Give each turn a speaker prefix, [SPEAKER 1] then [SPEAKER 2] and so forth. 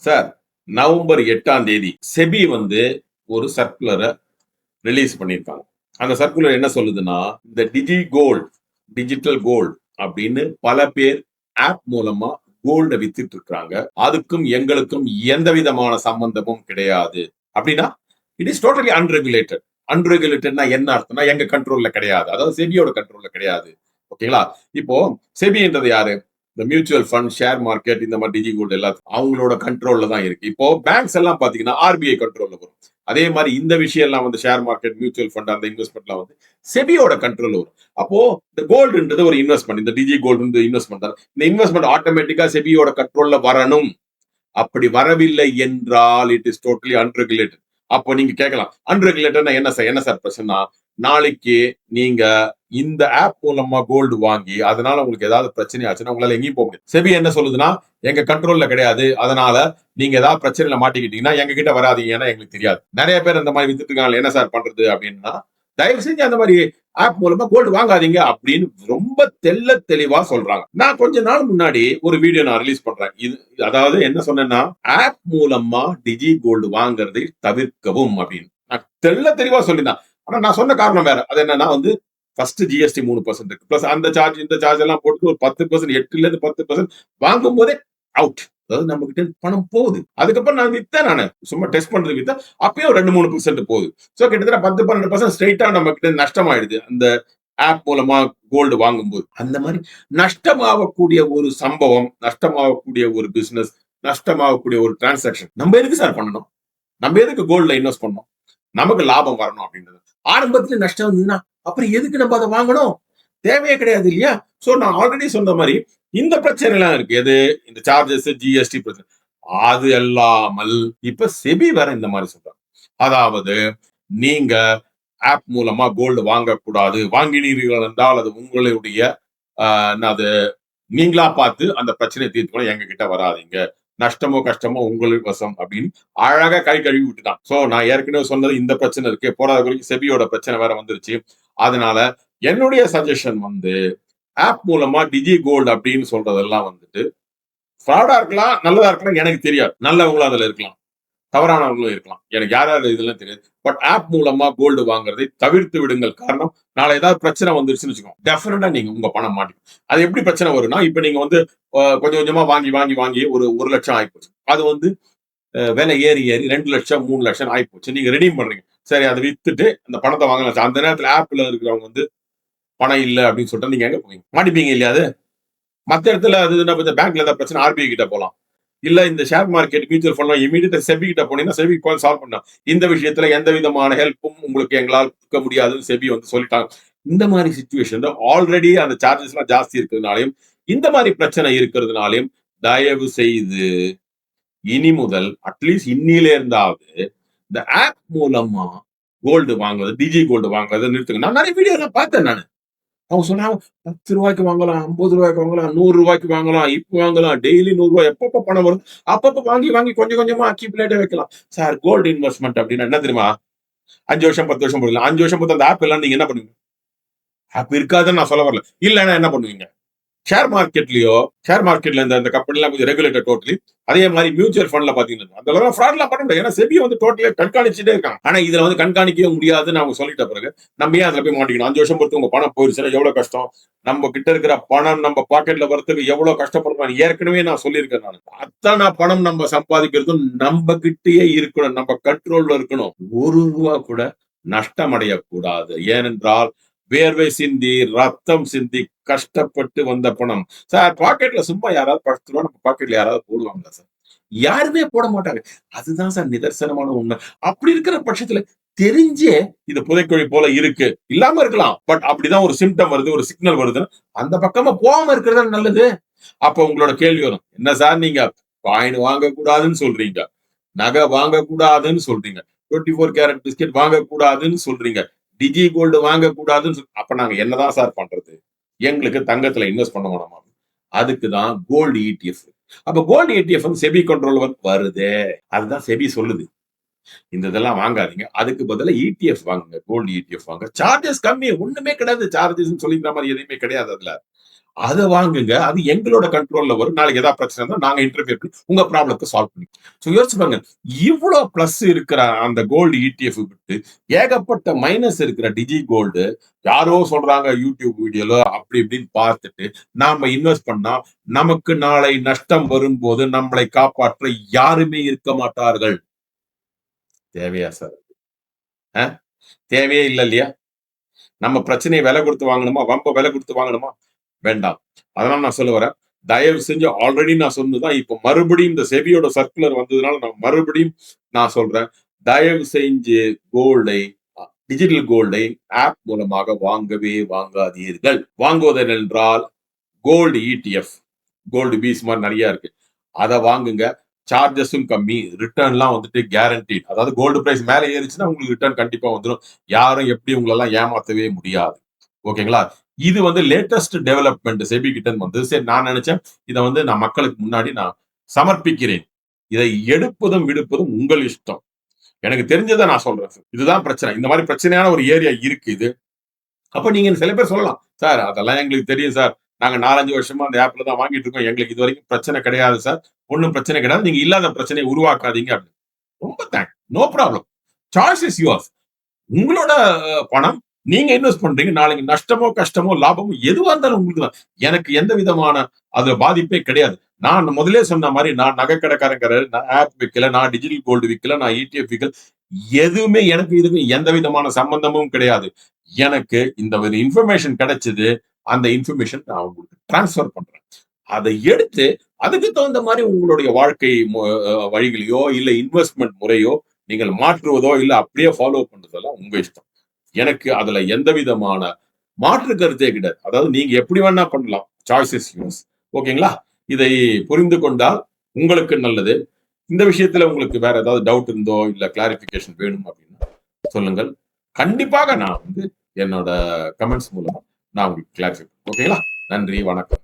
[SPEAKER 1] Sir, November 8ஆம் தேதி SEBI வந்து ஒரு சர்க்குலர ரிலீஸ் பண்ணியிருக்காங்க. அந்த சர்க்குலர் என்ன சொல்லுதுன்னா, இந்த டிஜிட்டல் கோல்ட் அப்படின்னு பல பேர் ஆப் மூலமா கோல்ட வித்துட்டு இருக்காங்க. அதுக்கும் எங்களுக்கும் எந்த விதமான சம்பந்தமும் கிடையாது. அப்படின்னா, இட் இஸ் டோட்டலி அன்ரெகுலேட்டட். அன்ரெகுலேட்டட்னா என்ன அர்த்தம்னா, எங்க கண்ட்ரோல்ல கிடையாது. அதாவது செபியோட கண்ட்ரோல்ல கிடையாது. ஓகேங்களா? இப்போ செபின்றது யாரு? இந்த மியூச்சுவல் ஃபண்ட், ஷேர் மார்க்கெட் இந்த மாதிரி டிஜி கோல்டு எல்லாத்தையும் அவங்களோட கண்ட்ரோல்ல தான் இருக்கு. இப்போ பேங்க்ஸ் எல்லாம் பாத்தீங்கன்னா ஆர்பிஐ கண்ட்ரோல்ல வரும். அதே மாதிரி இந்த விஷயம் எல்லாம் வந்து ஷேர் மார்க்கெட், மியூச்சுவல் ஃபண்ட் அந்த இன்வெஸ்ட்மெண்ட்லாம் வந்து செபியோட கண்ட்ரோல் வரும். அப்போ இந்த கோல்டுன்றது ஒரு இன்வெஸ்ட்மெண்ட். இந்த டிஜி கோல்டு இன்வெஸ்ட்மெண்ட் தான். இந்த இன்வெஸ்ட்மெண்ட் ஆட்டோமேட்டிக்கா செபியோட கண்ட்ரோல்ல வரணும். அப்படி வரவில்லை என்றால் இட் இஸ் டோட்டலி அன்ரெகுலேட்டட். அப்போ நீங்க கேட்கலாம், அன்ரெகுலேட்டட்னா என்ன சார் பிரச்சனை? நாளைக்கு நீங்க இந்த ஆப் மூலமா கோல்டு வாங்கி அதனால உங்களுக்கு ஏதாவது பிரச்சனை ஆச்சுன்னா உங்களால எங்கேயும் போக முடியாது. செபி என்ன சொல்லுதுன்னா, எங்க கண்ட்ரோல்ல கிடையாது. அதனால நீங்க ஏதாவது பிரச்சனையில மாட்டிக்கிட்டீங்கன்னா எங்க கிட்ட வராதீங்க, ஏன்னா எங்களுக்கு தெரியாது. நிறைய பேர் அந்த மாதிரி வித்துட்டு இருக்காங்க. என்ன சார் பண்றது அப்படின்னா, தயவு செஞ்சு அந்த மாதிரி ஆப் மூலமா கோல்டு வாங்காதீங்க அப்படின்னு ரொம்ப தெளிவா சொல்றாங்க. நான் கொஞ்ச நாள் முன்னாடி ஒரு வீடியோ நான் ரிலீஸ் பண்றேன். இது அதாவது என்ன சொன்னேன்னா, ஆப் மூலமா டிஜி கோல்டு வாங்குறதை தவிர்க்கவும் அப்படின்னு நான் தெளிவா சொல்லிதான். ஆனா நான் சொன்ன காரணம் வேற. அது என்னன்னா வந்து ஃபர்ஸ்ட் ஜிஎஸ்டி 3% இருக்கு. பிளஸ் அந்த சார்ஜ் இந்த சார்ஜ் எல்லாம் போட்டு ஒரு 10% 8ல இருந்து 10% வாங்கும் போதே அவுட். அதாவது நம்ம கிட்ட பணம் போகுது. அதுக்கப்புறம் நான் வித்தேன், நானு சும்மா டெஸ்ட் பண்றது வித்தேன். அப்பயும் 2-3% போகுது. சோ கிட்டத்தட்ட 10-12% ஸ்ட்ரைட்டா நம்ம கிட்ட நஷ்டமாயிடுது. அந்த ஆப் மூலமா கோல்டு வாங்கும்போது அந்த மாதிரி நஷ்டமாகக்கூடிய ஒரு சம்பவம், நஷ்டமாகக்கூடிய ஒரு பிசினஸ், நஷ்டமாகக்கூடிய ஒரு டிரான்சாக்ஷன் நம்ம எதுக்கு சார் பண்ணணும்? நம்ம எதுக்கு கோல்ட்ல இன்வெஸ்ட் பண்ணணும்? நமக்கு லாபம் வரணும் அப்படின்றது. ஆரம்பத்துல நஷ்டம் வந்ததுன்னா அப்புறம் எதுக்கு நம்ம அதை வாங்கணும்? தேவையே கிடையாது இல்லையா? சோ நான் ஆல்ரெடி சொன்ன மாதிரி இந்த பிரச்சனை எல்லாம் இருக்கு. எது? இந்த சார்ஜஸ், ஜிஎஸ்டி பிரச்சனை. அது அல்லாமல் இப்ப செபி வேற இந்த மாதிரி சொல்றாங்க. அதாவது நீங்க ஆப் மூலமா கோல்டு வாங்கக்கூடாது. வாங்கினீர்கள் என்றால் அது உங்களுடைய அது நீங்களா பார்த்து அந்த பிரச்சனையை தீர்த்துக்கணும். எங்க கிட்ட வராதீங்க. நஷ்டமோ கஷ்டமோ உங்களுக்கு வசம் அப்படின்னு அழகா கை கழுவி விட்டுட்டான். சோ நான் ஏற்கனவே சொன்னது இந்த பிரச்சனை இருக்கு. போராத வரைக்கும் செபியோட பிரச்சனை வேற வந்துருச்சு. அதனால என்னுடைய சஜஷன் வந்து ஆப் மூலமா டிஜி கோல்டு அப்படின்னு சொல்றதெல்லாம் வந்துட்டு ஃப்ராடா இருக்கலாம், நல்லதா இருக்கலாம், எனக்கு தெரியாது. நல்லவங்களும் அதுல இருக்கலாம், தவறானவங்களும் இருக்கலாம். எனக்கு யார் யார் இதெல்லாம் தெரியாது. பட் ஆப் மூலமா கோல்டு வாங்குறதை தவிர்த்து விடுங்கள். காரணம், நாளை ஏதாவது பிரச்சனை வந்துருச்சுன்னு வச்சுக்கோங்க, டெஃபினட்டா நீங்க உங்க பணம் மாட்டிக்கும். அது எப்படி பிரச்சனை வரும்னா, இப்ப நீங்க வந்து கொஞ்சம் கொஞ்சமா வாங்கி வாங்கி வாங்கி ஒரு 1,00,000 ஆயிப்போச்சு. அது வந்து விலை ஏறி ஏறி 2,00,000 3,00,000 ஆயிப்போச்சு. நீங்க ரெடீம் பண்றீங்க. சரி, அதை வித்துட்டு அந்த பணத்தை வாங்கலாம். அந்த நேரத்துல ஆப்ல இருக்கிறவங்க வந்து பணம் இல்ல அப்படின்னு சொல்லிட்டு நீங்க எங்க போவீங்க? மாட்டிப்பீங்க இல்லையா? அது மத்த இடத்துல அது பேங்க்ல ஏதாவது பிரச்சனை ஆர்பிஐ கிட்ட போலாம். இல்ல இந்த ஷேர் மார்க்கெட், மியூச்சுவல் ஃபண்ட் இமீடியட்டா செபி கிட்ட போனீங்கன்னா செபி உட்கார்ந்து சால்வ் பண்ணலாம். இந்த விஷயத்துல எந்த விதமான ஹெல்ப்பும் உங்களுக்கு எங்களால் கொடுக்க முடியாதுன்னு செபி வந்து சொல்லிட்டாங்க. இந்த மாதிரி சிச்சுவேஷன்ல ஆல்ரெடி அந்த சார்ஜஸ் எல்லாம் ஜாஸ்தி இருக்கிறதுனாலையும் இந்த மாதிரி பிரச்சனை இருக்கிறதுனாலையும் தயவு செய்து இனி முதல் அட்லீஸ்ட் இன்னில இருந்தாவது இந்த ஆப் மூலமா கோல்டு வாங்குவது, டிஜி கோல்டு வாங்குறதை நிறுத்துங்க. நான் நிறைய வீடியோ எல்லாம் பார்த்தேன் நானு. அவங்க சொன்னாங்க, ₹10 வாங்கலாம், ₹50 வாங்கலாம், ₹100 வாங்கலாம், இப்ப வாங்கலாம், டெய்லி ₹100 எப்பப்ப பணம் வருது, அப்பப்ப வாங்கி வாங்கி கொஞ்சம் கொஞ்சமா அக்யூமுலேட்டா வைக்கலாம். சார், கோல்டு இன்வெஸ்ட்மென்ட் அப்படின்னா என்ன தெரியுமா? 5 வருஷம் 10 வருஷம் போடலாம். 5 வருஷம் பொறுத்து அந்த ஆப் எல்லாம் நீங்க என்ன பண்ணுவீங்க? ஆப் இருக்காதுன்னு நான் சொல்ல வரல. இல்லன்னா என்ன பண்ணுவீங்க? ஷேர் மார்க்கெட்ல இந்த கம்பெனி எல்லாம் கொஞ்சம் ரெகுலேட்டட் டோட்டலி. அதே மாதிரி மியூச்சுவல் ஃபண்ட்ல பாத்தீங்கன்னா அதெல்லாம் ஃப்ராட்லாம் பண்ண முடியாது. ஏன்னா செபி வந்து டோட்டலி கண்காணிச்சுட்டே இருக்காங்க. ஆனா இதுல வந்து கண்காணிக்கவே முடியாதுன்னு அவங்க சொல்லிட்ட பிறகு நம்ம ஏன் அதுல போய் மாட்டிக்கணும்? 5 வருஷம் பொறுத்து உங்க பணம் போயிருச்சுன்னா எவ்வளவு கஷ்டம். நம்ம கிட்ட இருக்கிற பணம் நம்ம பாக்கெட்ல வரதுக்கு எவ்வளவு கஷ்டப்படுறோம் ஏற்கனவே நான் சொல்லியிருக்கேன். நான் அத்தனை பணம் நம்ம சம்பாதிக்கிறதும் நம்ம கிட்டயே இருக்கணும், நம்ம கண்ட்ரோல்ல இருக்கணும். ₹1 கூட நஷ்டம் அடையக்கூடாது. ஏனென்றால் வேர்வை சிந்தி ரத்தம் சிந்தி கஷ்டப்பட்டு வந்த பணம். சார், பாக்கெட்ல சும்மா யாராவது ₹10 நம்ம பாக்கெட்ல யாராவது போடுவாங்களா சார்? யாருமே போட மாட்டாங்க. அதுதான் சார் நிதர்சனமான உண்மை. அப்படி இருக்கிற பட்சத்துல தெரிஞ்சே இது புதைக்குழி போல இருக்கு, இல்லாம இருக்கலாம். பட் அப்படிதான் ஒரு சிம்டம் வருது, ஒரு சிக்னல் வருது, அந்த பக்கமா போகாம இருக்கிறது நல்லது. அப்ப உங்களோட கேள்வி வரும், என்ன சார் நீங்க காயின் வாங்க கூடாதுன்னு சொல்றீங்க, நகை வாங்க கூடாதுன்னு சொல்றீங்க, 24 கேரட் பிஸ்கெட் வாங்க கூடாதுன்னு சொல்றீங்க, டிஜி கோல்டு வாங்க கூடாதுன்னு அப்ப நாங்க என்னதான் சார் பண்றது? எங்களுக்கு தங்கத்துல இன்வெஸ்ட் பண்ண வேணாமா? அதுக்கு தான் கோல்டு ETF. அப்ப கோல்டு ETF வந்து செபி கண்ட்ரோல் வருது. அதுதான் செபி சொல்லுது. இந்த இதெல்லாம் வாங்காதீங்க. அதுக்கு பதிலா ETF வாங்குங்க. கோல்டு ETF வாங்க. சார்ஜஸ் கம்மி. ஒண்ணுமே கிடையாது. சார்ஜஸ்ன்னு சொல்லிக்கிற மாரி எதுவுமே கிடையாது அதுல. அத வாங்குங்க. அது எங்களோட கண்ட்ரோல்ல வரும். நாளைக்கு ஏதாவது பிரச்சனை இருந்தா நாங்க இன்டர்ஃபியர் பண்ணி உங்க ப்ராப்ளத்த சால்வ் பண்ணி. யோசிச்சு பாருங்க. இவ்ளோ பிளஸ் இருக்கிற அந்த கோல்டு ETF விட்டு ஏகப்பட்ட மைனஸ் இருக்கிற டிஜி கோல்டு யாரோ சொல்றாங்க YouTube வீடியோல அப்படி இப்படின்னு பார்த்துட்டு நாம இன்வெஸ்ட் பண்ணா நமக்கு நாளை நஷ்டம் வரும்போது நம்மளை காப்பாற்ற யாருமே இருக்க மாட்டார்கள். தேவையா சார்? அ தேவையே இல்ல இல்லையா? நம்ம பிரச்சனைய விலை குடுத்து வாங்கணுமா? வம்ப விலை குடுத்து வாங்கணுமா? வேண்டாம். அதனால நான் சொல்ல வரேன். தயவு செஞ்சு ஆல்ரெடி நான் சொன்னதுதான் இப்ப மறுபடியும் இந்த செபியோட சர்க்குலர் வந்ததுனால நான் மறுபடியும் நான் சொல்றேன். தயவு செஞ்சு கோல்டை டிஜிட்டல் கோல்டை ஆப் மூலமாக வாங்கவே வாங்காதீர்கள். வாங்குவது என்றால் கோல்டு ETF, கோல்டு பீஸ் மாரி நெறைய இருக்கு. அத வாங்குங்க. சார்ஜஸும் கம்மி. ரிட்டர்ன்லாம் வந்துட்டு கேரண்டீட். அதாவது கோல்டு பிரைஸ் மேல ஏறுச்சுன்னா உங்களுக்கு ரிட்டர்ன் கண்டிப்பா வந்துரும். யாரும் எப்படி உங்களெல்லாம் ஏமாத்தவே முடியாது. ஓகேங்களா? இது வந்து லேட்டஸ்ட் டெவலப்மெண்ட் செபி கிட்ட இருந்து வந்தது. சரி நான் நெனச்சேன், இத வந்து நான் மக்களுக்கு முன்னாடி நான் சமர்ப்பிக்கிறேன். இதை எடுப்பதும், விடுப்பதும் உங்கள் இஷ்டம். எனக்கு தெரிஞ்சத நான் சொல்றேன். இதுதான் பிரச்சனை. இந்த மாரி பிரச்சனையான ஒரு ஏரியா இருக்கு இது. அப்ப நீங்க சில பேர் சொல்லலாம். சார் அதெல்லாம் எங்களுக்கு தெரியும் சார். நாங்க 4, 5 வருஷமா அந்த ஆப்ல தான் வாங்கிட்டு இருக்கோம். எங்களுக்கு இதுவரைக்கும் பிரச்சனை கிடையாது சார். ஒண்ணும் பிரச்சனை கிடையாது. நீங்க இல்லாத பிரச்சனைய உருவாக்காதீங்க அப்படின்னு. ரொம்ப thanks. No problem. Choice is yours. உங்களோட பணம். நீங்க இன்வெஸ்ட் பண்றீங்க. நாளைக்கு நஷ்டமோ, கஷ்டமோ, லாபமோ எதுவா இருந்தாலும் உங்களுக்கு தான். எனக்கு எந்த விதமான அதுல பாதிப்பே கிடையாது. நான் முதல்லயே சொன்ன மாரி நான் நகை கடைக்காரன் கிடையாது. நான் ஆப் விக்கல. நான் டிஜிட்டல் கோல்டு விக்கல. நான் ETF விக்கல. எதுவுமே எனக்கு இதுக்கும் எந்த விதமான சம்பந்தமும் கிடையாது. எனக்கு இந்த ஒரு இன்ஃபர்மேஷன் கிடைச்சது. அந்த இன்ஃபர்மேஷன் நான் உங்களுக்கு டிரான்ஸ்ஃபர் பண்றேன். அதை எடுத்து அதுக்கு தகுந்த மாரி உங்களுடைய வாழ்க்கை வழிகளையோ, இல்ல இன்வெஸ்ட்மென்ட் முறையோ நீங்கள் மாற்றுவதோ, இல்ல அப்படியே ஃபாலோ பண்றதெல்லாம் உங்க இஷ்டம். எனக்கு அதுல எந்த விதமான மாற்று கருத்தே கிடையாது. அதாவது நீங்க எப்படி வேணா பண்ணலாம். Choice is yours. ஓகேங்களா? இதை புரிந்து கொண்டால் உங்களுக்கு நல்லது. இந்த விஷயத்துல உங்களுக்கு வேற ஏதாவது டவுட் இருந்தோ, இல்ல கிளாரிஃபிகேஷன் வேணும் அப்படின்னா சொல்லுங்கள். கண்டிப்பாக நான் வந்து என்னோட கமெண்ட்ஸ் மூலமா நான் உங்களுக்கு கிளாரிஃபை ஓகேங்களா? நன்றி, வணக்கம்.